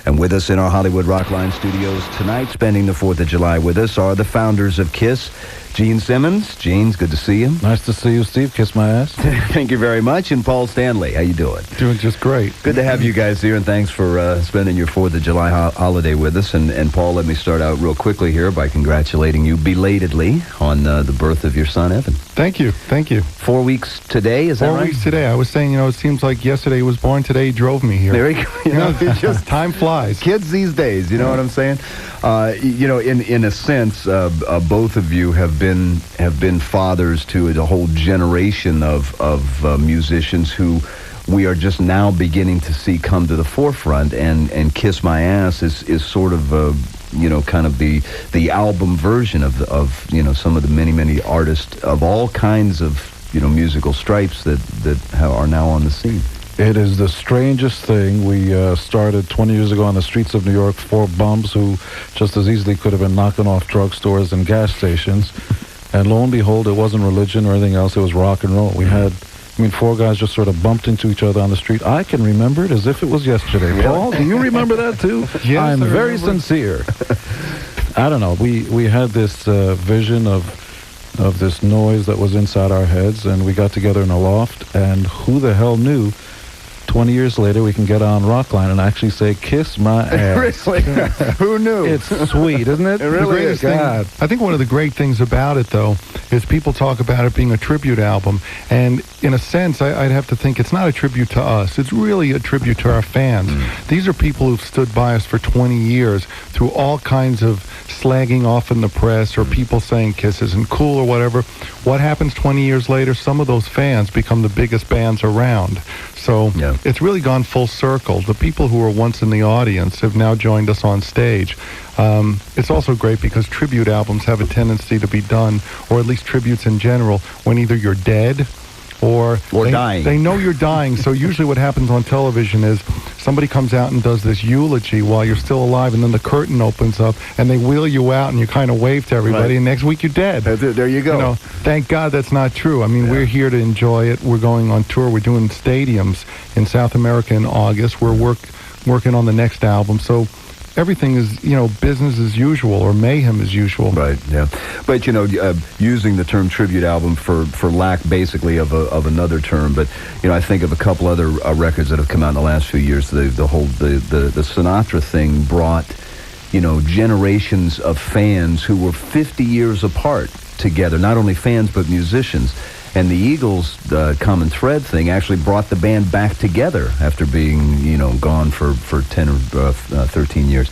And with us in our Hollywood Rockline studios tonight, spending the 4th of July with us, are the founders of KISS, Gene Simmons. Gene, good to see you. Nice to see you, Steve. Kiss my ass. Thank you very much. And Paul Stanley, how you doing? Doing just great. Good to have you guys here, and thanks for spending your 4th of July holiday with us. And Paul, let me start out real quickly here by congratulating you belatedly on the birth of your son, Evan. Thank you. Thank you. 4 weeks today, is that right? 4 weeks today. I was saying, it seems like yesterday he was born, today he drove me here. There you go. It just time flies. Kids these days, you know what I'm saying? In a sense, both of you have been fathers to a whole generation of musicians who we are just now beginning to see come to the forefront, and Kiss My Ass is sort of kind of the album version of some of the many artists of all kinds of musical stripes that are now on the scene. It is the strangest thing. We started 20 years ago on the streets of New York, 4 bums who just as easily could have been knocking off drugstores and gas stations. And lo and behold, it wasn't religion or anything else. It was rock and roll. We had, 4 guys just sort of bumped into each other on the street. I can remember it as if it was yesterday. Really? Paul, do you remember that too? Yes, I'm very sincere. I don't know. We had this vision of this noise that was inside our heads, and we got together in a loft, and who the hell knew 20 years later we can get on Rockline and actually say, kiss my ass. Really? Who knew? It's sweet, isn't it? It really is. I think one of the great things about it, though, is people talk about it being a tribute album. And in a sense, I'd have to think it's not a tribute to us. It's really a tribute to our fans. These are people who've stood by us for 20 years through all kinds of slagging off in the press or people saying Kiss isn't cool or whatever. What happens 20 years later? Some of those fans become the biggest bands around. So it's really gone full circle. The people who were once in the audience have now joined us on stage. It's also great because tribute albums have a tendency to be done, or at least tributes in general, when either you're dead or dying. They know you're dying. So usually what happens on television is somebody comes out and does this eulogy while you're still alive, and then the curtain opens up and they wheel you out and you kind of wave to everybody, and next week you're dead. There you go. Thank God that's not true. We're here to enjoy it. We're going on tour. We're doing stadiums in South America in August. We're working on the next album. So everything is, business as usual or mayhem as usual. Right, yeah. But, using the term tribute album for lack basically of another term, but, I think of a couple other records that have come out in the last few years. The Sinatra thing brought, generations of fans who were 50 years apart together, not only fans but musicians. And the Eagles' Common Thread thing actually brought the band back together after being, gone for 10 or 13 years.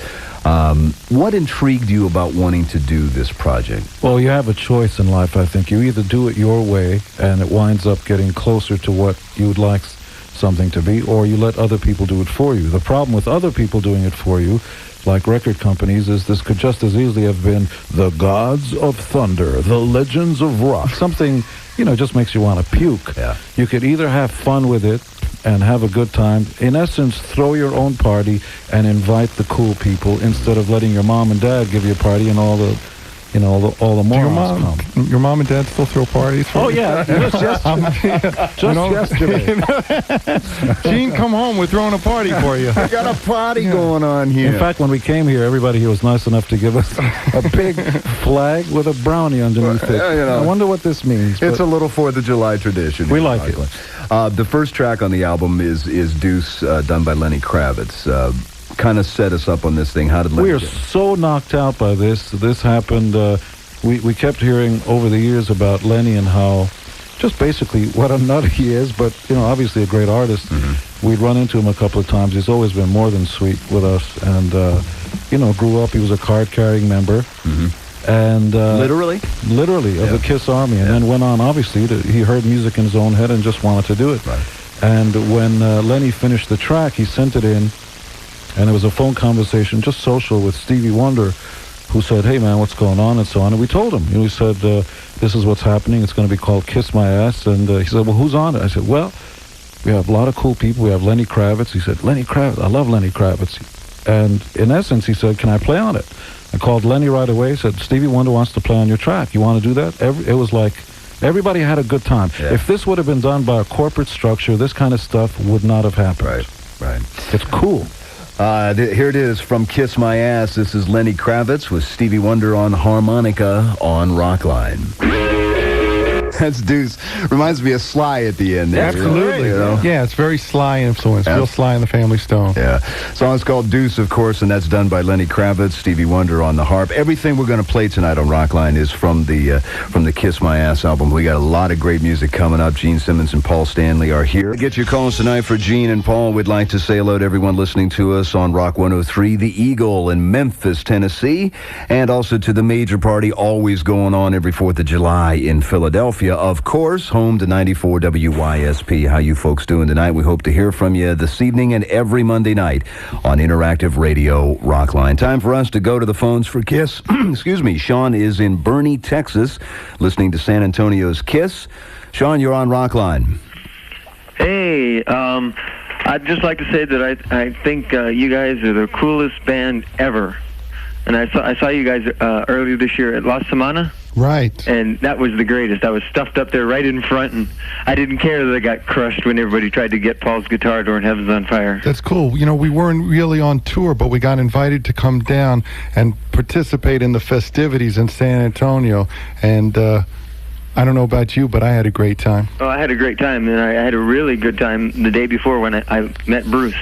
What intrigued you about wanting to do this project? Well, you have a choice in life, I think. You either do it your way, and it winds up getting closer to what you would like something to be, or you let other people do it for you. The problem with other people doing it for you, like record companies, is this could just as easily have been the Gods of Thunder, the Legends of Rock, something just makes you want to puke. Yeah. You could either have fun with it and have a good time. In essence, throw your own party and invite the cool people instead of letting your mom and dad give you a party and all the morons come. Your mom and dad still throw parties? Oh, yeah. Just yesterday. Gene, come home. We're throwing a party for you. We got a party going on here. In fact, when we came here, everybody here was nice enough to give us a big flag with a brownie underneath it. I wonder what this means. It's a little 4th of July tradition. We like it. The first track on the album is Deuce, done by Lenny Kravitz. Kind of set us up on this thing. How did Lenny We are so knocked out by this. This happened. We kept hearing over the years about Lenny and how just basically what a nut he is, but obviously a great artist. Mm-hmm. We'd run into him a couple of times. He's always been more than sweet with us, and grew up. He was a card-carrying member. Mm-hmm. And literally of the KISS Army, and then went on. Obviously, he heard music in his own head and just wanted to do it. Right. And when Lenny finished the track, he sent it in, and it was a phone conversation, just social, with Stevie Wonder, who said, "Hey man, what's going on?" and so on. And we told him. We said, "This is what's happening. It's going to be called Kiss My Ass." And he said, "Well, who's on it?" I said, "Well, we have a lot of cool people. We have Lenny Kravitz." He said, "Lenny Kravitz, I love Lenny Kravitz." And in essence, he said, "Can I play on it?" I called Lenny right away. Said, "Stevie Wonder wants to play on your track. You want to do that?" It was like everybody had a good time. Yeah. If this would have been done by a corporate structure, this kind of stuff would not have happened. Right. It's cool. Here it is from Kiss My Ass. This is Lenny Kravitz with Stevie Wonder on harmonica on Rockline. That's Deuce. Reminds me of Sly at the end there. Absolutely. You know? Yeah, it's very Sly influence. Real Sly and the Family Stone. Yeah. Song's called Deuce, of course, and that's done by Lenny Kravitz, Stevie Wonder on the harp. Everything we're going to play tonight on Rockline is from the Kiss My Ass album. We got a lot of great music coming up. Gene Simmons and Paul Stanley are here. Get your calls tonight for Gene and Paul. We'd like to say hello to everyone listening to us on Rock 103, The Eagle in Memphis, Tennessee, and also to the major party always going on every 4th of July in Philadelphia. Of course, home to 94 WYSP. How you folks doing tonight? We hope to hear from you this evening and every Monday night on Interactive Radio Rockline. Time for us to go to the phones for Kiss. Excuse me. Sean is in Boerne, Texas, listening to San Antonio's Kiss. Sean, you're on Rockline. Hey, I'd just like to say that I think you guys are the coolest band ever. And I saw you guys earlier this year at La Semana. Right. And that was the greatest. I was stuffed up there right in front, and I didn't care that I got crushed when everybody tried to get Paul's guitar during Heaven's on Fire. That's cool. You know, we weren't really on tour, but we got invited to come down and participate in the festivities in San Antonio. And I don't know about you, but I had a great time. Oh, I had a great time, and I had a really good time the day before when I met Bruce.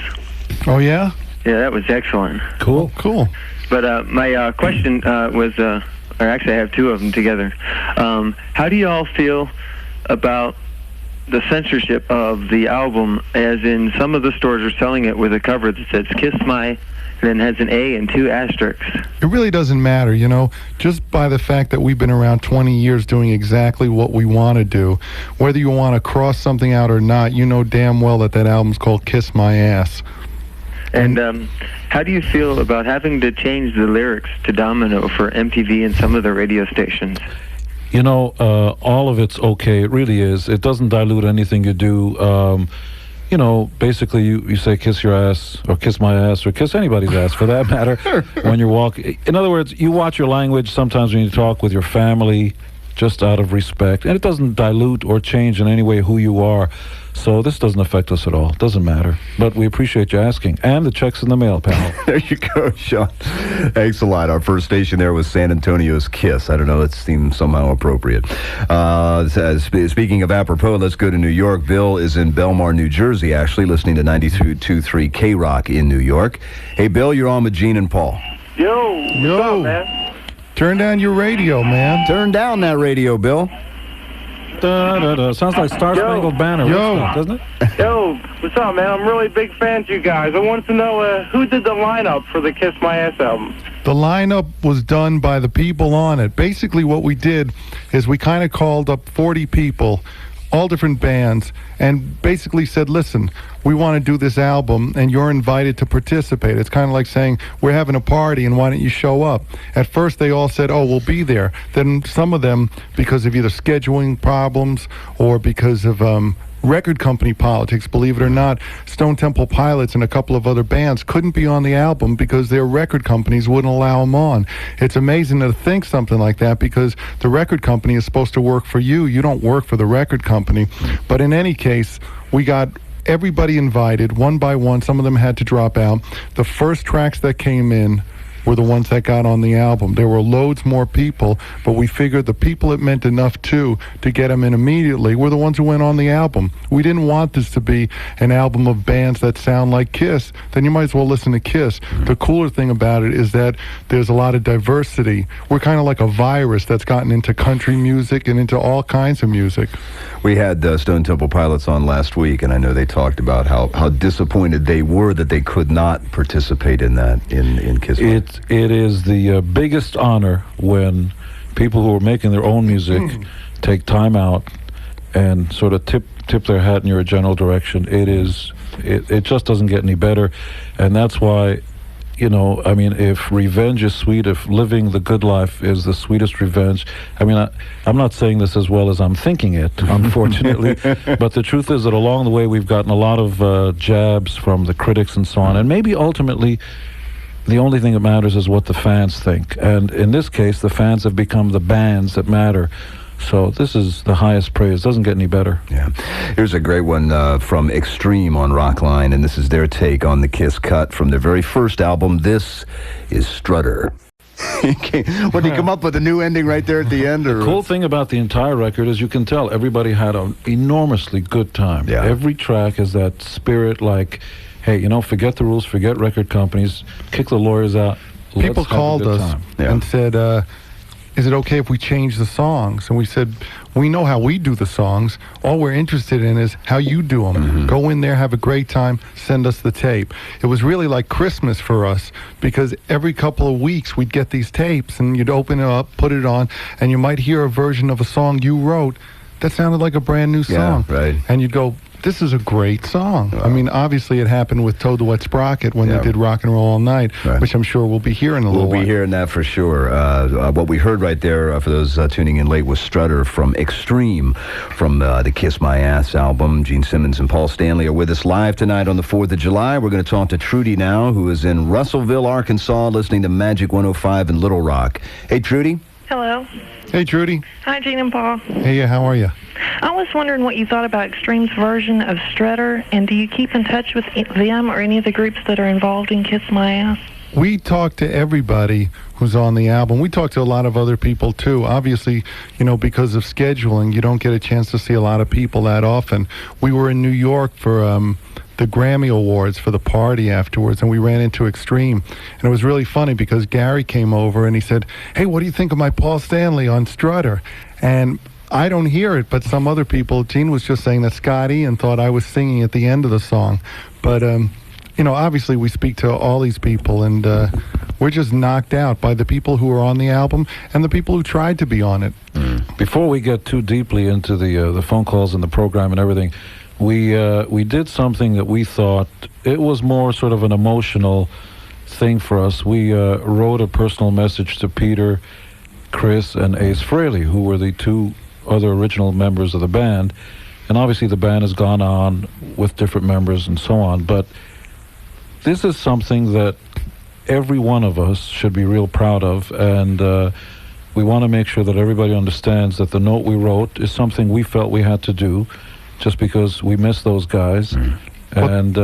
Oh, yeah? Yeah, that was excellent. Cool. Cool. But my question was... or actually I have two of them together. How do you all feel about the censorship of the album, as in some of the stores are selling it with a cover that says Kiss My, and then has an A and 2 asterisks? It really doesn't matter, you know, just by the fact that we've been around 20 years doing exactly what we want to do. Whether you want to cross something out or not, you know damn well that album's called Kiss My Ass. And how do you feel about having to change the lyrics to Domino for MTV and some of the radio stations? You know, all of it's okay. It really is. It doesn't dilute anything you do. You know, basically you say kiss your ass, or kiss my ass, or kiss anybody's ass for that matter when you're walking. In other words, you watch your language sometimes when you talk with your family, just out of respect. And it doesn't dilute or change in any way who you are. So this doesn't affect us at all. It doesn't matter. But we appreciate you asking. And the check's in the mail, pal. There you go, Sean. Thanks a lot. Our first station there was San Antonio's Kiss. I don't know, it seemed somehow appropriate. Speaking of apropos, let's go to New York. Bill is in Belmar, New Jersey, actually, listening to 92.3 K-Rock in New York. Hey, Bill, you're on with Gene and Paul. Yo, what's up, man? Turn down your radio, man. Turn down that radio, Bill. Da, da, da. Sounds like Star Spangled Banner, doesn't it? Yo, what's up, man? I'm really big fan of you guys. I wanted to know who did the lineup for the Kiss My Ass album? The lineup was done by the people on it. Basically what we did is we kind of called up 40 people, all different bands, and basically said, listen, we want to do this album, and you're invited to participate. It's kind of like saying, we're having a party, and why don't you show up? At first, they all said, oh, we'll be there. Then some of them, because of either scheduling problems or because of record company politics, believe it or not, Stone Temple Pilots and a couple of other bands couldn't be on the album because their record companies wouldn't allow them on. It's amazing to think something like that, because the record company is supposed to work for you. You don't work for the record company. But in any case, we got everybody invited one by one. Some of them had to drop out. The first tracks that came in were the ones that got on the album. There were loads more people, but we figured the people it meant enough to get them in immediately were the ones who went on the album. We didn't want this to be an album of bands that sound like Kiss. Then you might as well listen to Kiss. The cooler thing about it is that there's a lot of diversity. We're kind of like a virus that's gotten into country music and into all kinds of music. We had Stone Temple Pilots on last week, and I know they talked about how disappointed they were that they could not participate in that in Kiss. It is the biggest honor when people who are making their own music take time out and sort of tip their hat in your general direction. It just doesn't get any better, and that's why, you know, I mean, if revenge is sweet, if living the good life is the sweetest revenge, I mean, I'm not saying this as well as I'm thinking it, unfortunately, but the truth is that along the way we've gotten a lot of jabs from the critics and so on, and maybe ultimately the only thing that matters is what the fans think. And in this case, the fans have become the bands that matter. So this is the highest praise. Doesn't get any better. Yeah. Here's a great one from Extreme on Rockline, and this is their take on the Kiss cut from their very first album. This is Strutter. What, did he come up with a new ending right there at the end? Or? The cool thing about the entire record is you can tell everybody had an enormously good time. Yeah. Every track has that spirit like, hey, you know, forget the rules, forget record companies, kick the lawyers out. People called us Yeah. and said, is it okay if we change the songs? And we said, we know how we do the songs. All we're interested in is how you do them. Mm-hmm. Go in there, have a great time, send us the tape. It was really like Christmas for us because every couple of weeks we'd get these tapes and you'd open it up, put it on, and you might hear a version of a song you wrote that sounded like a brand new song. Yeah, right. And you'd go, this is a great song. Wow. I mean, obviously it happened with Toad the Wet Sprocket when Yeah. they did Rock and Roll All Night, Right. which I'm sure we'll be hearing a little We'll be while. hearing that for sure. What we heard right there, for those tuning in late, was Strutter from Extreme from the Kiss My Ass album. Gene Simmons and Paul Stanley are with us live tonight on the 4th of July. We're going to talk to Trudy now, who is in Russellville, Arkansas, listening to Magic 105 in Little Rock. Hey, Trudy. Hello. Hey, Trudy. Hi, Gene and Paul. Hey, how are you? I was wondering what you thought about Extreme's version of Strutter, and do you keep in touch with them or any of the groups that are involved in Kiss My Ass? We talk to everybody who's on the album. We talk to a lot of other people, too. Obviously, you know, because of scheduling, you don't get a chance to see a lot of people that often. We were in New York for the Grammy Awards for the party afterwards, and we ran into Extreme. And it was really funny because Gary came over and he said, hey, what do you think of my Paul Stanley on Strutter? And I don't hear it, but some other people, Gene was just saying that Scott Ian thought I was singing at the end of the song. But, you know, obviously we speak to all these people, and we're just knocked out by the people who are on the album and the people who tried to be on it. Before we get too deeply into the phone calls and the program and everything, we did something that we thought it was more sort of an emotional thing for us. We wrote a personal message to Peter, Chris, and Ace Frehley, who were the two other original members of the band. And obviously the band has gone on with different members and so on, but this is something that every one of us should be real proud of, and we want to make sure that everybody understands that the note we wrote is something we felt we had to do just because we miss those guys. And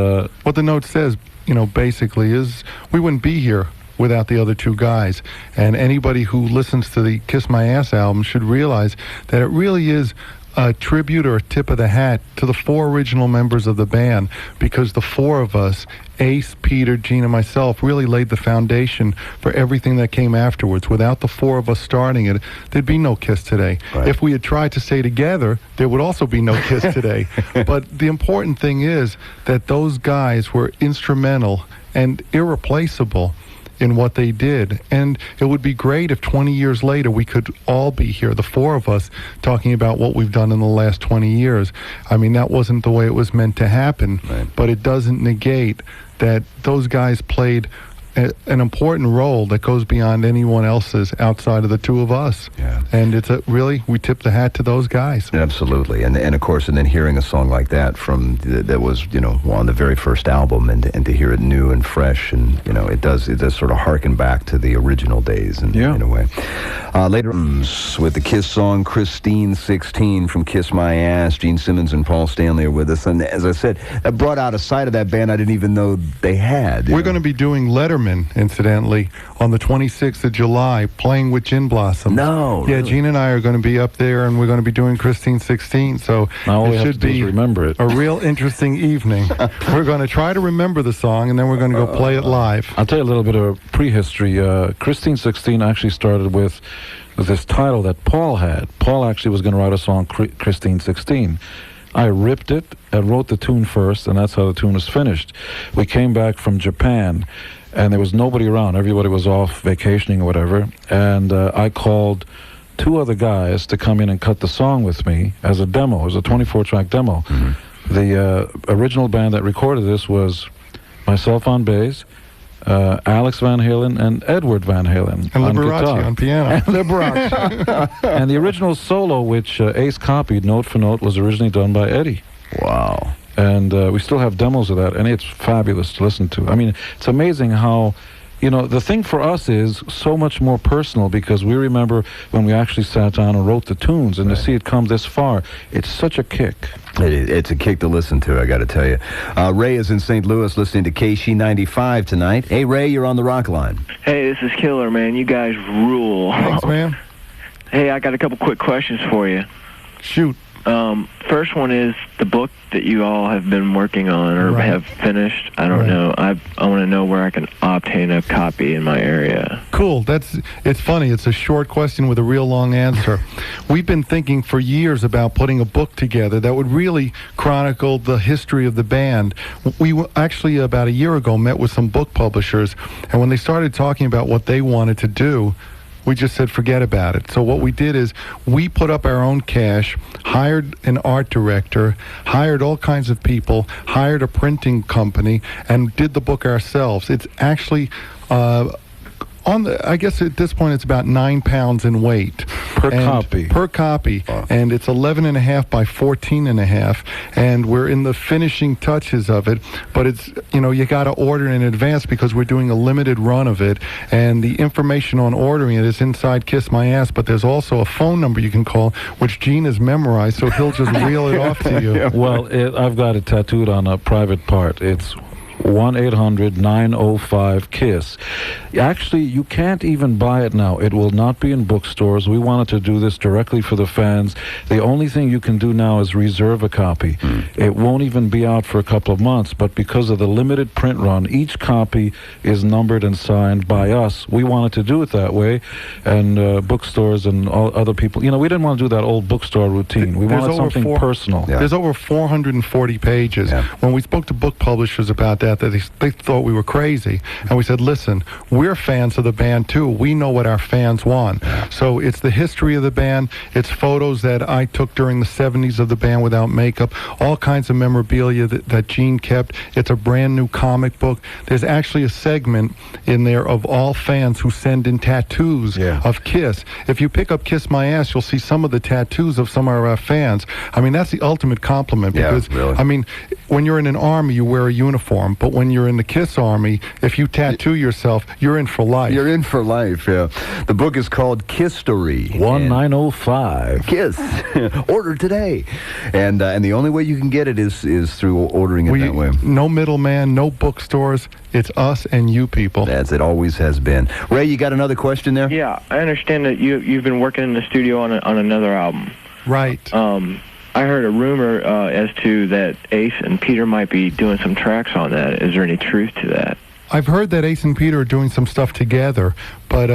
What the note says, you know, basically is we wouldn't be here without the other two guys. And anybody who listens to the Kiss My Ass album should realize that it really is a tribute or a tip of the hat to the four original members of the band, because the four of us, Ace, Peter, Gene, and myself, really laid the foundation for everything that came afterwards. Without the four of us starting it, there'd be no Kiss today. Right. If we had tried to stay together, there would also be no Kiss today. But the important thing is that those guys were instrumental and irreplaceable in what they did. And it would be great if 20 years later we could all be here, the four of us, talking about what we've done in the last 20 years. I mean, that wasn't the way it was meant to happen, Right. but it doesn't negate that those guys played an important role that goes beyond anyone else's outside of the two of us. Yeah. And it's really, we tip the hat to those guys. Absolutely, and of course, and then hearing a song like that from that was, you know, on the very first album, and to hear it new and fresh, and you know, it does sort of harken back to the original days, in a way. Later with the Kiss song Christine 16 from Kiss My Ass, Gene Simmons and Paul Stanley are with us, and as I said, that brought out a side of that band I didn't even know they had. We're going to be doing Letterman, incidentally, on the 26th of July, playing with Gin Blossom. No, Yeah, really? Gene and I are going to be up there, and we're going to be doing Christine 16, so Now all we it have should to do is be remember it. a real interesting evening. We're going to try to remember the song, and then we're going to go play it live. I'll tell you a little bit of prehistory. Christine 16 actually started with this title that Paul had. Paul actually was going to write a song, Christine 16. I ripped it and wrote the tune first, and that's how the tune was finished. We came back from Japan, and there was nobody around. Everybody was off vacationing or whatever, and I called two other guys to come in and cut the song with me as a demo. It was a 24-track demo. The original band that recorded this was myself on bass, Alex Van Halen, and Edward Van Halen And on Liberace guitar. on piano. And Liberace. And the original solo, which Ace copied note for note, was originally done by Eddie. Wow. And we still have demos of that, and it's fabulous to listen to. I mean, it's amazing how you know, the thing for us is so much more personal because we remember when we actually sat down and wrote the tunes, and to see it come this far, it's such a kick. It's a kick to listen to, I got to tell you. Ray is in St. Louis listening to KC95 tonight. Hey, Ray, you're on the rock line. Hey, this is Killer, man. You guys rule. Thanks, man. Hey, I got a couple quick questions for you. Shoot. First one is the book that you all have been working on or have finished. I don't know. I want to know where I can obtain a copy in my area. Cool. It's funny. It's a short question with a real long answer. We've been thinking for years about putting a book together that would really chronicle the history of the band. We actually, about a year ago, met with some book publishers, and when they started talking about what they wanted to do, we just said forget about it. So what we did is we put up our own cash, hired an art director, hired all kinds of people, hired a printing company, and did the book ourselves. It's actually I guess at this point it's about 9 pounds in weight Per copy. And it's 11.5 by 14.5, and we're in the finishing touches of it. But it's, you got to order in advance because we're doing a limited run of it, and the information on ordering it is inside Kiss My Ass. But there's also a phone number you can call, which Gene has memorized, so he'll just reel it off to you. Well, I've got it tattooed on a private part. It's 1-800-905-KISS. Actually, you can't even buy it now. It will not be in bookstores. We wanted to do this directly for the fans. The only thing you can do now is reserve a copy. It won't even be out for a couple of months, but because of the limited print run, each copy is numbered and signed by us. We wanted to do it that way, and bookstores and all other people, we didn't want to do that old bookstore routine. We wanted something personal. Yeah. There's over 440 pages. Yeah. When we spoke to book publishers about that, they thought we were crazy, and we said, listen, we're fans of the band too. We know what our fans want. So it's the history of the band. It's photos that I took during the 70s of the band without makeup, all kinds of memorabilia that Gene kept. It's a brand new comic book. There's actually a segment in there of all fans who send in tattoos of Kiss. If you pick up Kiss My Ass, you'll see some of the tattoos of some of our fans. I mean, that's the ultimate compliment because, really. I mean, when you're in an army, you wear a uniform. But when you're in the Kiss Army, if you tattoo yourself, you're in for life. You're in for life, yeah. The book is called Kisstory. 1905. Kiss. Order today. And the only way you can get it is through ordering it that way. No middleman, no bookstores. It's us and you people. As it always has been. Ray, you got another question there? Yeah, I understand that you've been working in the studio on another album. Right. I heard a rumor as to that Ace and Peter might be doing some tracks on that. Is there any truth to that? I've heard that Ace and Peter are doing some stuff together, but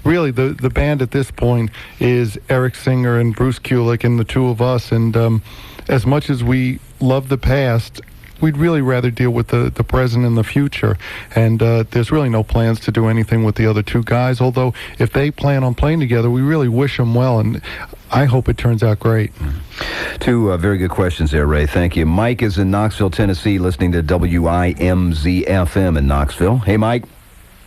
really the band at this point is Eric Singer and Bruce Kulick and the two of us, and as much as we love the past, we'd really rather deal with the present and the future, and there's really no plans to do anything with the other two guys, although if they plan on playing together, we really wish them well, and I hope it turns out great. Two very good questions there, Ray. Thank you. Mike is in Knoxville, Tennessee, listening to WIMZ-FM in Knoxville. Hey, Mike.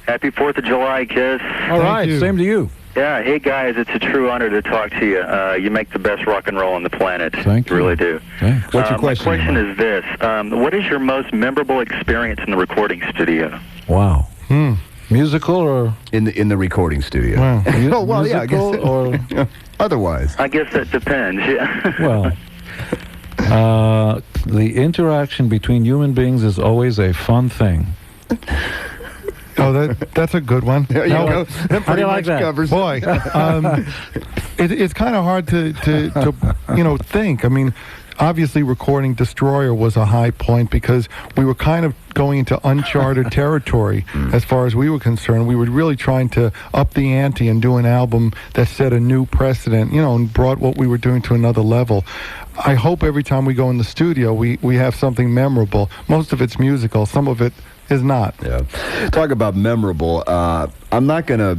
Happy 4th of July, Kiss. All right, same to you. Yeah, hey, guys, it's a true honor to talk to you. You make the best rock and roll on the planet. Thank you. You really do. Thanks. What's your question? My question is this. What is your most memorable experience in the recording studio? Wow. Musical or? In the recording studio. Wow. Oh, well, yeah, I guess. Or otherwise. I guess that depends, yeah. Well, the interaction between human beings is always a fun thing. Oh, that's a good one. There you go. How do you like that? Covers Boy, it's kind of hard to think. I mean, obviously recording Destroyer was a high point because we were kind of going into uncharted territory as far as we were concerned. We were really trying to up the ante and do an album that set a new precedent, and brought what we were doing to another level. I hope every time we go in the studio, we have something memorable. Most of it's musical. Some of it is not. Yeah. Talk about memorable. I'm not going to...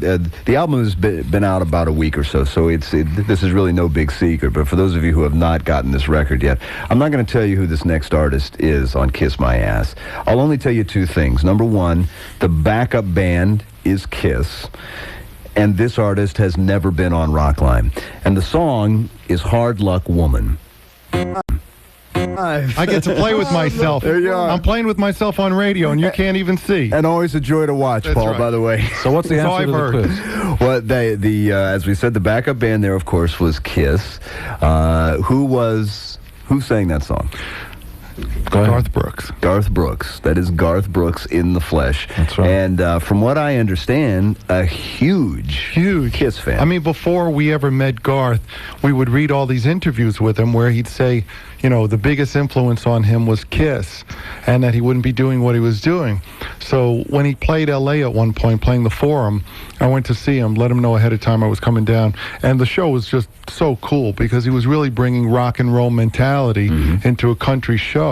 the album has been out about a week or so this is really no big secret, but for those of you who have not gotten this record yet, I'm not going to tell you who this next artist is on Kiss My Ass. I'll only tell you two things. Number one, the backup band is Kiss, and this artist has never been on Rockline. And the song is Hard Luck Woman. I get to play with myself. There you are. I'm playing with myself on radio, and you can't even see. And always a joy to watch, That's Paul, right. by the way. So what's the So answer I've to the heard. quiz? Well, as we said, the backup band there, of course, was Kiss. Who sang that song? Go ahead. Garth Brooks. Garth Brooks. That is Garth Brooks in the flesh. That's right. And from what I understand, a huge Kiss fan. I mean, before we ever met Garth, we would read all these interviews with him where he'd say, you know, the biggest influence on him was Kiss, and that he wouldn't be doing what he was doing. So when he played L.A. at one point, playing the Forum, I went to see him, let him know ahead of time I was coming down, and the show was just so cool because he was really bringing rock and roll mentality into a country show.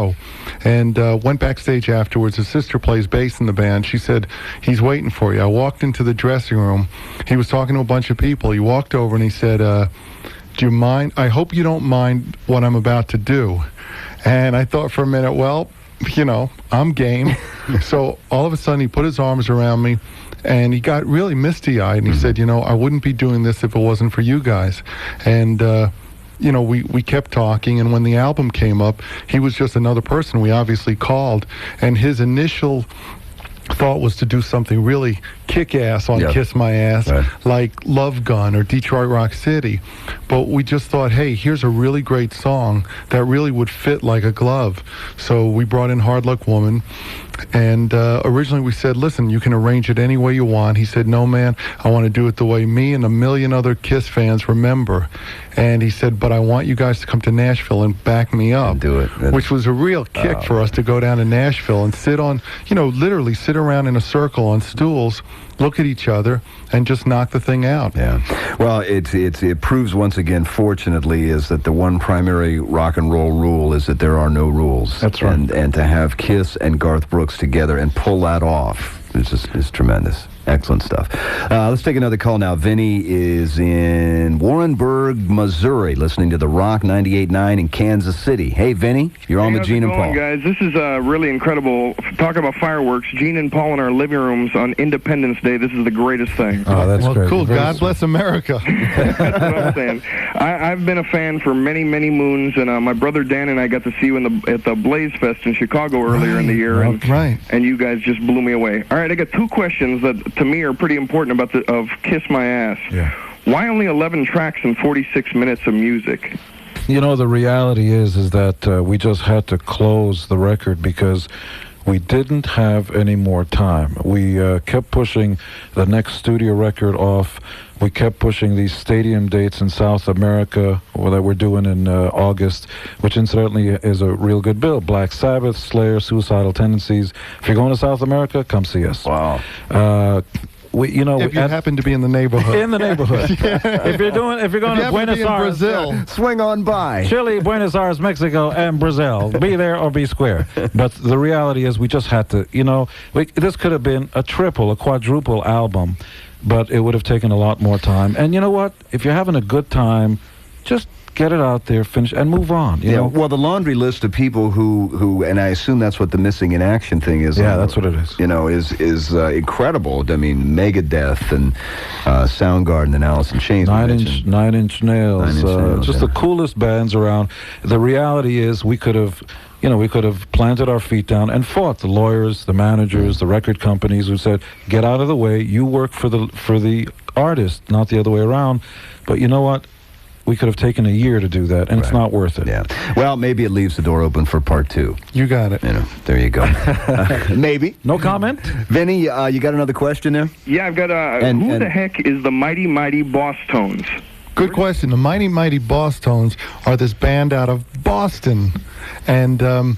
And went backstage afterwards. His sister plays bass in the band. She said, he's waiting for you. I walked into the dressing room. He was talking to a bunch of people. He walked over and he said, do you mind? I hope you don't mind what I'm about to do. And I thought for a minute, well, you know, I'm game. So all of a sudden he put his arms around me and he got really misty-eyed and he said, you know, I wouldn't be doing this if it wasn't for you guys. And, you know, we kept talking, and when the album came up, he was just another person we obviously called, and his initial thought was to do something really kick-ass on Kiss My Ass, like Love Gun or Detroit Rock City. But we just thought, hey, here's a really great song that really would fit like a glove. So we brought in Hard Luck Woman, and originally we said, listen, you can arrange it any way you want. He said, no, man, I want to do it the way me and a million other Kiss fans remember. And he said, but I want you guys to come to Nashville and back me up. And do it. Which was a real kick for us to go down to Nashville and sit on, you know, literally sit around in a circle on stools, look at each other, and just knock the thing out. Yeah. Well, it proves once again, fortunately, is that the one primary rock and roll rule is that there are no rules. That's right. And to have Kiss and Garth Brooks together and pull that off is tremendous. Excellent stuff. Let's take another call now. Vinny is in Warrenburg, Missouri, listening to the Rock 98.9 in Kansas City. Hey, Vinny, you're on with Gene and Paul. Guys, this is really incredible. Talk about fireworks. Gene and Paul in our living rooms on Independence Day. This is the greatest thing. Oh, that's Well, great. cool. Very God sweet. bless America. That's what I'm saying. I've been a fan for many, many moons, and my brother Dan and I got to see you at the Blaze Fest in Chicago earlier in the year, and you guys just blew me away. All right, I got two questions that to me are pretty important about of Kiss My Ass. Yeah. Why only 11 tracks and 46 minutes of music? You know, the reality is that we just had to close the record because we didn't have any more time. We kept pushing the next studio record off. We kept pushing these stadium dates in South America that we're doing in August, which incidentally is a real good bill. Black Sabbath, Slayer, Suicidal Tendencies. If you're going to South America, come see us. Wow. If you happen to be in the neighborhood. In the neighborhood. If you're going to Buenos Aires, Brazil, swing on by. Chile, Buenos Aires, Mexico, and Brazil. Be there or be square. But the reality is we just had to, you know, this could have been a triple, a quadruple album, but it would have taken a lot more time. And you know what? If you're having a good time, just get it out there, finish, and move on. You know? Well, the laundry list of people who, and I assume that's what the Missing in Action thing is. Yeah, that's what it is. You know, is incredible. I mean, Megadeth and Soundgarden and Alice in Chains. Nine Inch Nails. Just yeah. the coolest bands around. The reality is we could have planted our feet down and fought the lawyers, the managers, the record companies who said, get out of the way, you work for the artist, not the other way around. But you know what? We could have taken a year to do that, and it's not worth it. Yeah. Well, maybe it leaves the door open for part 2. You got it. You know, there you go. Maybe. No comment? Vinny, you got another question there? Yeah, I've got who the heck is the Mighty Mighty Boss Tones? Good question. The Mighty Mighty Boss Tones are this band out of Boston. And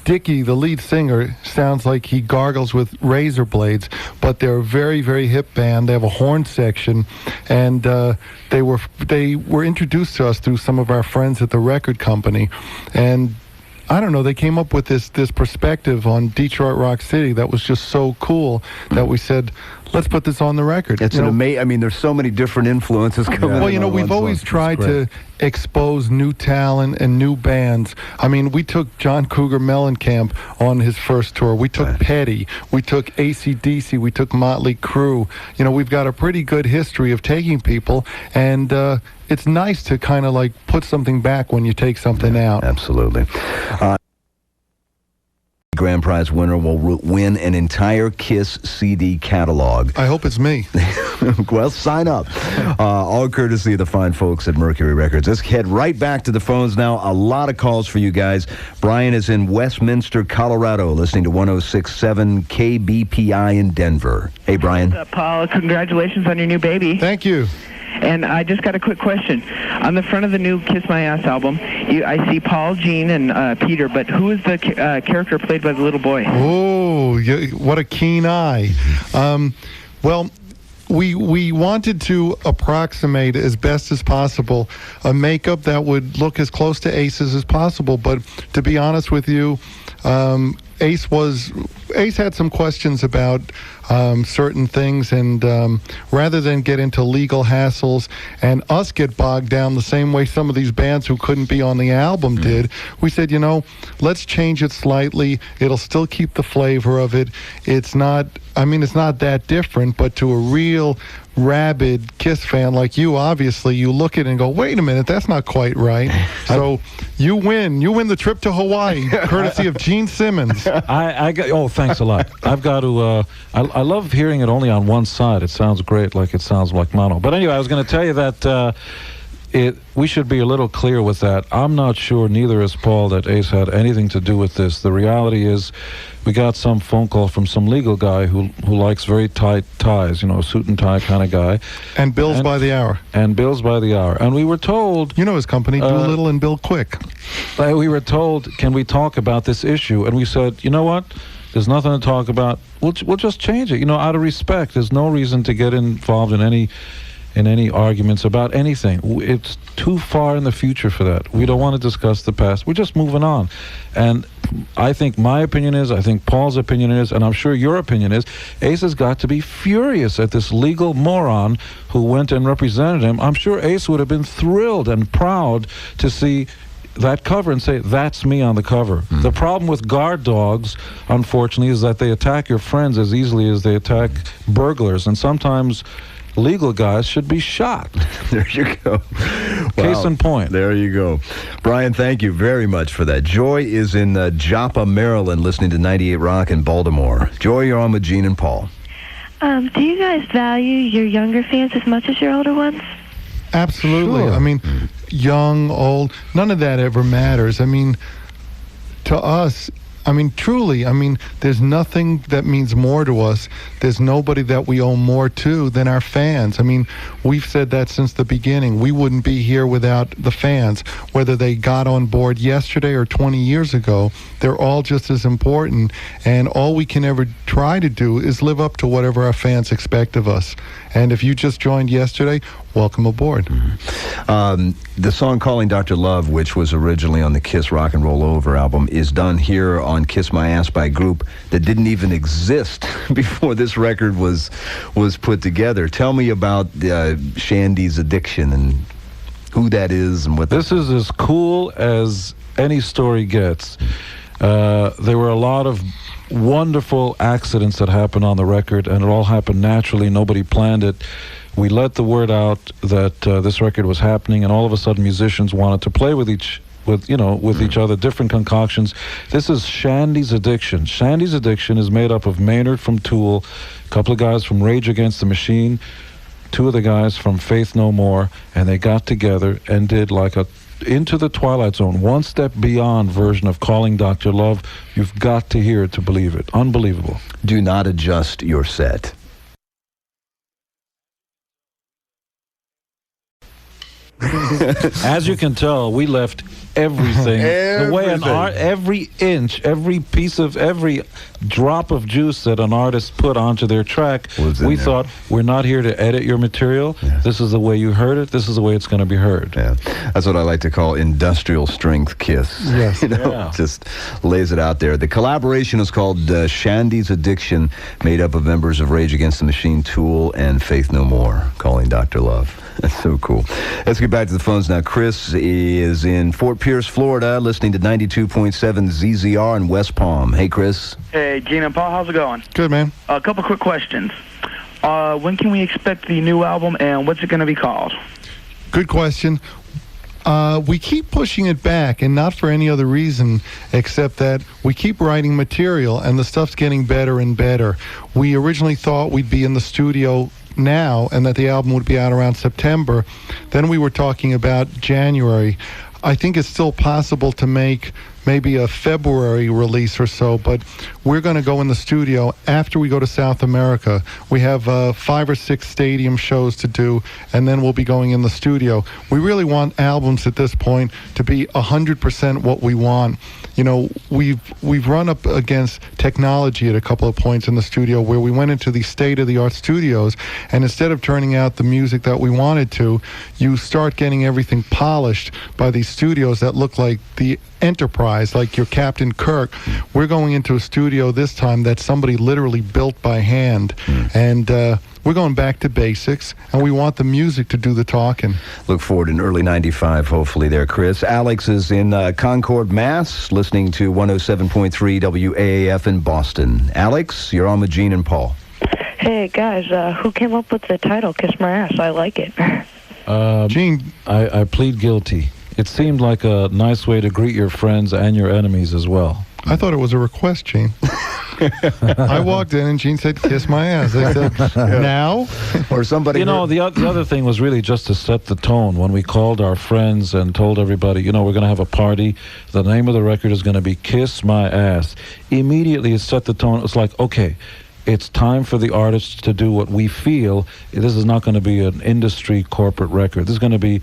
Dickie, the lead singer, sounds like he gargles with razor blades, but they're a very, very hip band. They have a horn section, and they were introduced to us through some of our friends at the record company. And I don't know, they came up with this perspective on Detroit Rock City that was just so cool that we said, let's put this on the record. It's I mean, there's so many different influences coming in. Well, we've always tried to expose new talent and new bands. I mean, we took John Cougar Mellencamp on his first tour. We took Petty. We took AC/DC. We took Motley Crue. We've got a pretty good history of taking people, and it's nice to kind of like put something back when you take something out. Absolutely. Grand prize winner will win an entire KISS CD catalog. I hope it's me. Well, sign up. All courtesy of the fine folks at Mercury Records. Let's head right back to the phones now. A lot of calls for you guys. Brian is in Westminster, Colorado, listening to 106.7 KBPI in Denver. Hey, Brian. What's up, Paul? Congratulations on your new baby. Thank you. And I just got a quick question. On the front of the new Kiss My Ass album, I see Paul, Gene, and Peter, but who is the character played by the little boy? Oh, what a keen eye. Well, we wanted to approximate as best as possible a makeup that would look as close to Ace's as possible, but to be honest with you, Ace had some questions about certain things, and rather than get into legal hassles and us get bogged down the same way some of these bands who couldn't be on the album did, we said, let's change it slightly. It'll still keep the flavor of it. It's not that different, but to a real rabid Kiss fan like you, obviously, you look at it and go, wait a minute, that's not quite right. So you win the trip to Hawaii, courtesy of Gene Simmons. Thanks a lot. I've got to, I love hearing it only on one side. It sounds great, like it sounds like mono. But anyway, I was going to tell you that we should be a little clear with that. I'm not sure, neither is Paul, that Ace had anything to do with this. The reality is, we got some phone call from some legal guy who likes very tight ties, a suit and tie kind of guy. And bills by the hour. And bills by the hour. And we were told... You know his company, Doolittle and Bill Quick. We were told, can we talk about this issue? And we said, you know what? There's nothing to talk about. We'll just change it, out of respect. There's no reason to get involved in any arguments about anything. It's too far in the future for that. We don't want to discuss the past. We're just moving on. And I think my opinion is, I think Paul's opinion is, and I'm sure your opinion is, Ace has got to be furious at this legal moron who went and represented him. I'm sure Ace would have been thrilled and proud to see that cover and say, that's me on the cover. The problem with guard dogs, unfortunately, is that they attack your friends as easily as they attack burglars. And sometimes legal guys should be shot. There you go. Case in point. There you go. Brian, thank you very much for that. Joy is in Joppa, Maryland, listening to 98 Rock in Baltimore. Joy, you're on with Gene and Paul. Do you guys value your younger fans as much as your older ones? Absolutely. Sure. I mean, young, old, none of that ever matters. I mean, to us, truly, there's nothing that means more to us. There's nobody that we owe more to than our fans. We've said that since the beginning. We wouldn't be here without the fans. Whether they got on board yesterday or 20 years ago, they're all just as important. And all we can ever try to do is live up to whatever our fans expect of us. And if you just joined yesterday, welcome aboard. The song Calling Dr. Love, which was originally on the Kiss Rock and Roll Over album, is done here on Kiss My Ass by a group that didn't even exist before this record was put together. Tell me about Shandy's Addiction and who that is and what... This is as cool as any story gets. There were a lot of wonderful accidents that happened on the record, and it all happened naturally. Nobody planned it. We let the word out that this record was happening, and all of a sudden musicians wanted to play with each other, different concoctions. This is Shandy's Addiction. Shandy's Addiction is made up of Maynard from Tool, a couple of guys from Rage Against the Machine, two of the guys from Faith No More, and they got together and did like a Into the Twilight Zone, one step beyond version of Calling Dr. Love. You've got to hear it to believe it. Unbelievable. Do not adjust your set. As you can tell, we left everything. The way every inch, every piece of, every drop of juice that an artist put onto their track, we thought, we're not here to edit your material. Yeah. This is the way you heard it. This is the way it's going to be heard. Yeah. That's what I like to call industrial strength Kiss. Yes. Just lays it out there. The collaboration is called Shandy's Addiction, made up of members of Rage Against the Machine, Tool, and Faith No More, calling Dr. Love. That's so cool. Let's get back to the phones now. Chris is in Fort Pierce, Florida, listening to 92.7 ZZR in West Palm. Hey, Chris. Hey, Gene and Paul, how's it going? Good, man. A couple quick questions. When can we expect the new album, and what's it going to be called? Good question. We keep pushing it back, and not for any other reason except that we keep writing material, and the stuff's getting better and better. We originally thought we'd be in the studio now and that the album would be out around September. Then we were talking about January. I think it's still possible to make maybe a February release or so, but we're going to go in the studio after we go to South America. We have 5 or 6 stadium shows to do, and then we'll be going in the studio. We really want albums at this point to be 100% what we want. You know, we've run up against technology at a couple of points in the studio where we went into these state-of-the-art studios, and instead of turning out the music that we wanted to, you start getting everything polished by these studios that look like the Enterprise, like your Captain Kirk. We're going into a studio this time that somebody literally built by hand, and we're going back to basics, and we want the music to do the talking. Look forward in early 95, hopefully there, Chris. Alex is in Concord, Mass., listening to 107.3 WAAF in Boston. Alex, you're on with Gene and Paul. Hey, guys, who came up with the title, Kiss My Ass? I like it. Gene. I plead guilty. It seemed like a nice way to greet your friends and your enemies as well. I thought it was a request, Gene. I walked in and Gene said, "Kiss my ass." I said, "Now?" Or somebody... You know, the other thing was really just to set the tone. When we called our friends and told everybody, you know, we're going to have a party, the name of the record is going to be Kiss My Ass. Immediately it set the tone. It was like, okay, it's time for the artists to do what we feel. This is not going to be an industry corporate record. This is going to be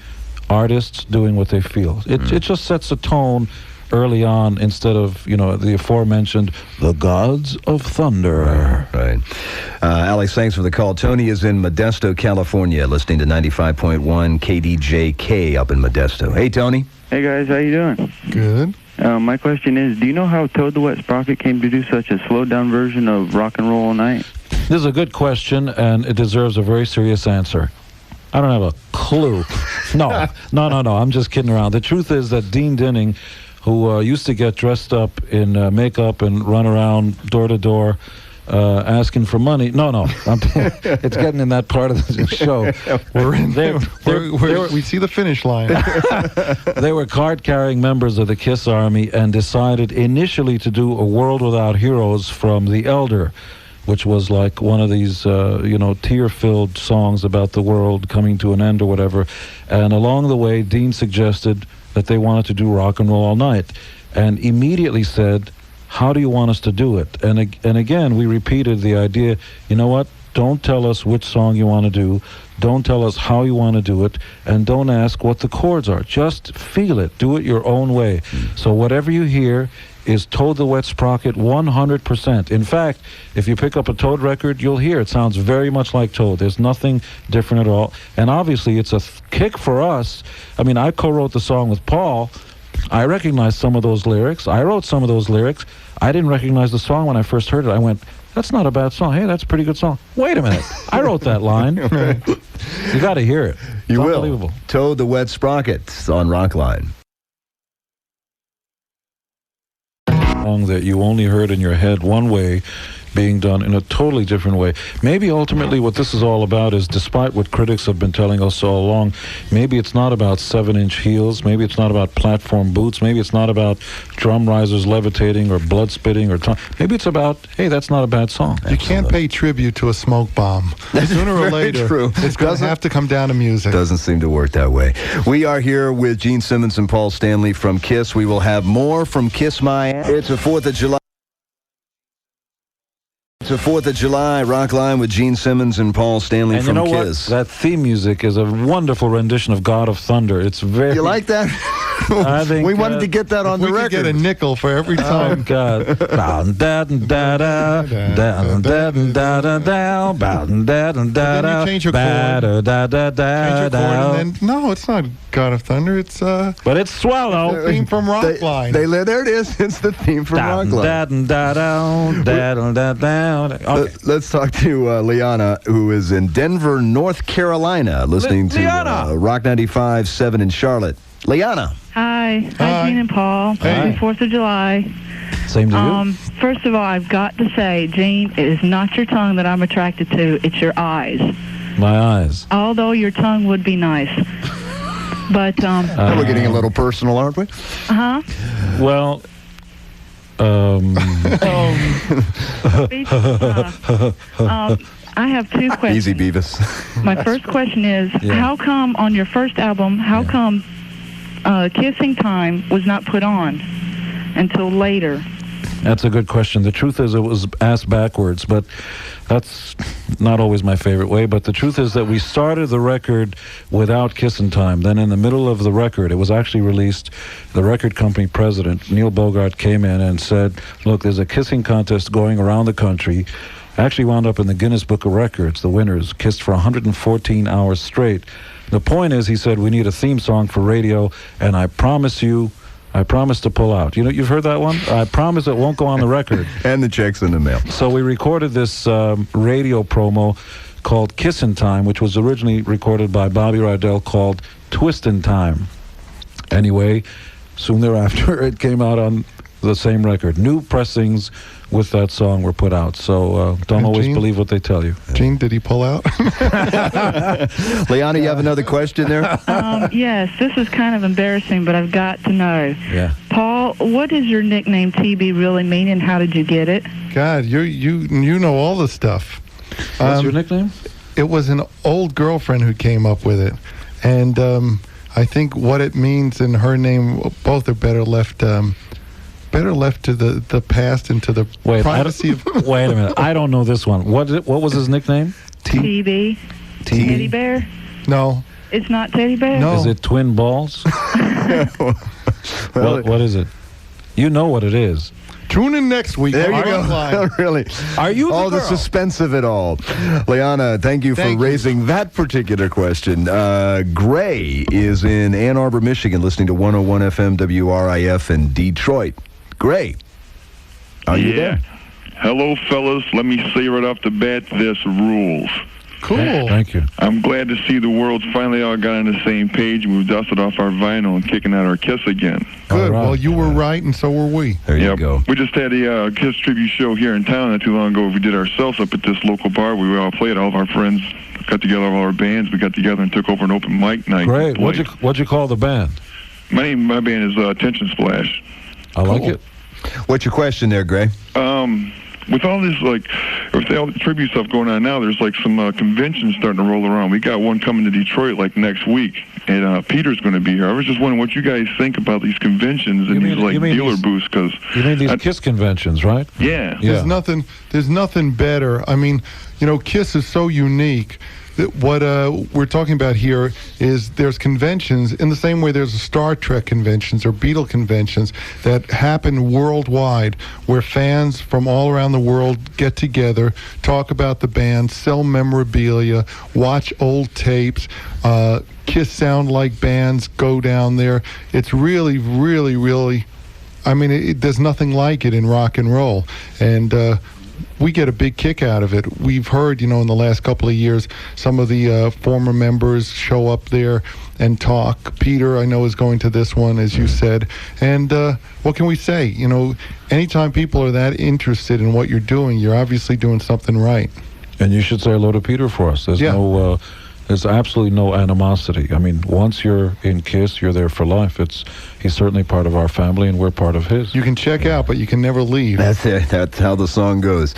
artists doing what they feel. It just sets a tone early on instead of, you know, the aforementioned the gods of thunder. Right. Alex, thanks for the call. Tony is in Modesto, California, listening to 95.1 KDJK up in Modesto. Hey, Tony. Hey, guys. How you doing? Good. My question is, do you know how Toad the Wet Sprocket came to do such a slowed-down version of Rock and Roll All Night? This is a good question, and it deserves a very serious answer. I don't have a clue. No. I'm just kidding around. The truth is that Dean Dinning, who used to get dressed up in makeup and run around door to door asking for money. No. It's getting in that part of the show. We're in there. We see the finish line. They were card-carrying members of the Kiss Army and decided initially to do A World Without Heroes from The Elder, which was like one of these, tear-filled songs about the world coming to an end or whatever. And along the way, Dean suggested that they wanted to do Rock and Roll All Night, and immediately said, how do you want us to do it? And again, we repeated the idea, you know what? Don't tell us which song you want to do. Don't tell us how you want to do it. And don't ask what the chords are. Just feel it. Do it your own way. So whatever you hear is Toad the Wet Sprocket 100%. In fact, if you pick up a Toad record, you'll hear it sounds very much like Toad. There's nothing different at all. And obviously, it's a kick for us. I mean, I co-wrote the song with Paul. I recognized some of those lyrics. I wrote some of those lyrics. I didn't recognize the song when I first heard it. I went, that's not a bad song. Hey, that's a pretty good song. Wait a minute. I wrote that line. You got to hear it. You will. Unbelievable. Toad the Wet Sprocket on Rockline. Song that you only heard in your head one way, being done in a totally different way. Maybe ultimately what this is all about is, despite what critics have been telling us all along, maybe it's not about 7-inch heels, maybe it's not about platform boots, maybe it's not about drum risers levitating or blood spitting or maybe it's about, hey, that's not a bad song. You can't pay tribute to a smoke bomb. Sooner or later, it's going to have to come down to music. Doesn't seem to work that way. We are here with Gene Simmons and Paul Stanley from Kiss. We will have more from Kiss My Ass. It's the 4th of July. It's the 4th of July, Rockline with Gene Simmons and Paul Stanley And from you know Kiss. what? That theme music is a wonderful rendition of God of Thunder. It's very... You like that? I think, we wanted to get that on the record. We could get a nickel for every time. Oh, God. Then you change your chord. And then, no, it's not God of Thunder. It's But it's Swallow. the theme from Rockline. There it is. It's the theme from Rockline. Okay. Let's talk to Liana, who is in Denver, North Carolina, listening to Rock 95.7 in Charlotte. Liana. Hi. Hi, Gene and Paul. Happy 4th of July. Same to you. First of all, I've got to say, Gene, it is not your tongue that I'm attracted to. It's your eyes. My eyes. Although your tongue would be nice. But, we're getting a little personal, aren't we? Uh-huh. Well, I have two questions. Easy, Beavis. My first question is, how come on your first album, come Kissing Time was not put on until later? That's a good question. The truth is it was asked backwards, but that's not always my favorite way. But the truth is that we started the record without Kissin' Time. Then in the middle of the record, it was actually released, the record company president, Neil Bogart, came in and said, look, there's a kissing contest going around the country. Actually wound up in the Guinness Book of Records. The winners kissed for 114 hours straight. The point is, he said, we need a theme song for radio, and I promise to pull out. You know, you've heard that one? I promise it won't go on the record. And the check's in the mail. So we recorded this radio promo called Kissin' Time, which was originally recorded by Bobby Rydell, called Twistin' Time. Anyway, soon thereafter, it came out on the same record. New pressings with that song were put out. So don't always believe what they tell you. Gene, did he pull out? Liana, you have another question there? Yes, this is kind of embarrassing, but I've got to know. Yeah. Paul, what does your nickname TB really mean, and how did you get it? God, you know all the stuff. What's your nickname? It was an old girlfriend who came up with it. And I think what it means and her name, both are better left to the past and to the privacy of... Wait a minute. I don't know this one. What was his nickname? TB. Teddy Bear? No. It's not Teddy Bear? No. Is it Twin Balls? What is it? You know what it is. Tune in next week. There you go. Really. Are you all the suspense of it all? Liana, thank you for raising that particular question. Gray is in Ann Arbor, Michigan, listening to 101 FM WRIF in Detroit. Gray, are you there? Hello, fellas. Let me say right off the bat, this rules. Cool. Thank you. I'm glad to see the world's finally all got on the same page and we've dusted off our vinyl and kicking out our Kiss again. Good. Right. Well, you were right, and so were we. There you go. We just had a Kiss tribute show here in town not too long ago. We did ourselves up at this local bar. We all played. All of our friends got together, all our bands. We got together and took over an open mic night. Great. What'd you call the band? My band is Attention Splash. I like it. What's your question there, Gray? With all this, with all the tribute stuff going on now, there's some conventions starting to roll around. We got one coming to Detroit next week, and Peter's going to be here. I was just wondering what you guys think about these conventions and these dealer booths, because you mean these Kiss conventions, right? Yeah. There's nothing better. I mean, Kiss is so unique. What we're talking about here is there's conventions in the same way there's Star Trek conventions or Beatle conventions that happen worldwide, where fans from all around the world get together, talk about the band, sell memorabilia, watch old tapes, Kiss sound like bands go down there. It's really, really, really, I mean, there's nothing like it in rock and roll. And we get a big kick out of it. We've heard, in the last couple of years, some of the former members show up there and talk. Peter, I know, is going to this one, as you said. And what can we say? Anytime people are that interested in what you're doing, you're obviously doing something right. And you should say hello to Peter for us. There's absolutely no animosity. I mean, once you're in Kiss, you're there for life. He's certainly part of our family, and we're part of his. You can check out, but you can never leave. That's it. That's how the song goes.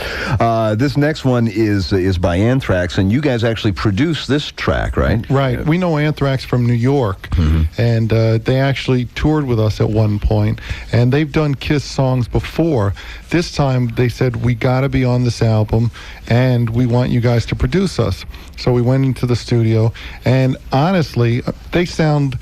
This next one is by Anthrax, and you guys actually produced this track, right? Right. We know Anthrax from New York, and they actually toured with us at one point, and they've done Kiss songs before. this time they said, we got to be on this album, and we want you guys to produce us. So we went into the studio, and honestly, they sound,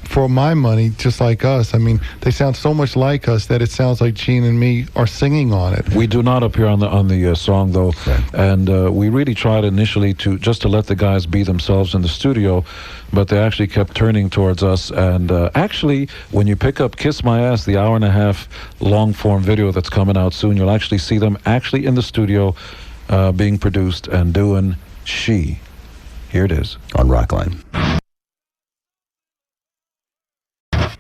for my money, just like us. I mean, they sound so much like us that it sounds like Gene and me are singing on it. We do not appear on the song, though, and we really tried initially to let the guys be themselves in the studio, but they actually kept turning towards us. And actually, when you pick up Kiss My Ass, the hour-and-a-half long-form video that's coming out soon, you'll actually see them actually in the studio being produced and doing She. Here it is. On Rockline.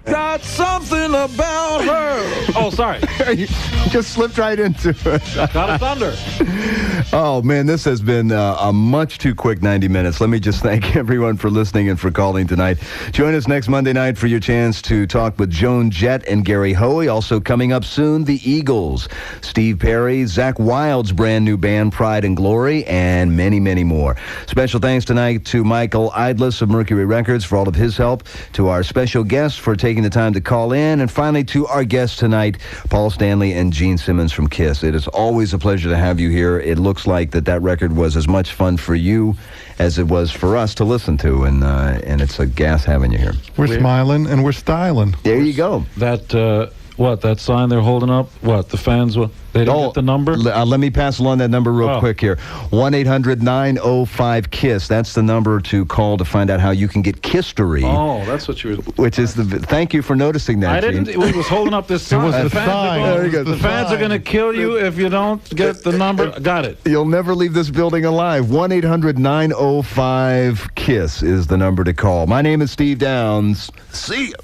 Got something about her. Oh, sorry. You just slipped right into it. Got a thunder. Oh, man, this has been a much too quick 90 minutes. Let me just thank everyone for listening and for calling tonight. Join us next Monday night for your chance to talk with Joan Jett and Gary Hoey. Also coming up soon, the Eagles, Steve Perry, Zach Wilde's brand new band, Pride and Glory, and many, many more. Special thanks tonight to Michael Idlis of Mercury Records for all of his help, to our special guests for taking the time to call in, and finally to our guests tonight, Paul Stanley and Gene Simmons from KISS. It is always a pleasure to have you here. It looks like that record was as much fun for you as it was for us to listen to, and it's a gas having you here. We're smiling and we're styling. There you go. That that sign they're holding up? What, the fans, they didn't get the number? Let me pass along that number real quick here. 1-800-905-KISS. That's the number to call to find out how you can get Kisstory. Oh, that's what you were... Which is thank you for noticing that, I didn't... Gene. We was holding up this sign. It was the sign. There you go. The fans are going to kill you if you don't get the number. Got it. You'll never leave this building alive. 1-800-905-KISS is the number to call. My name is Steve Downs. See ya.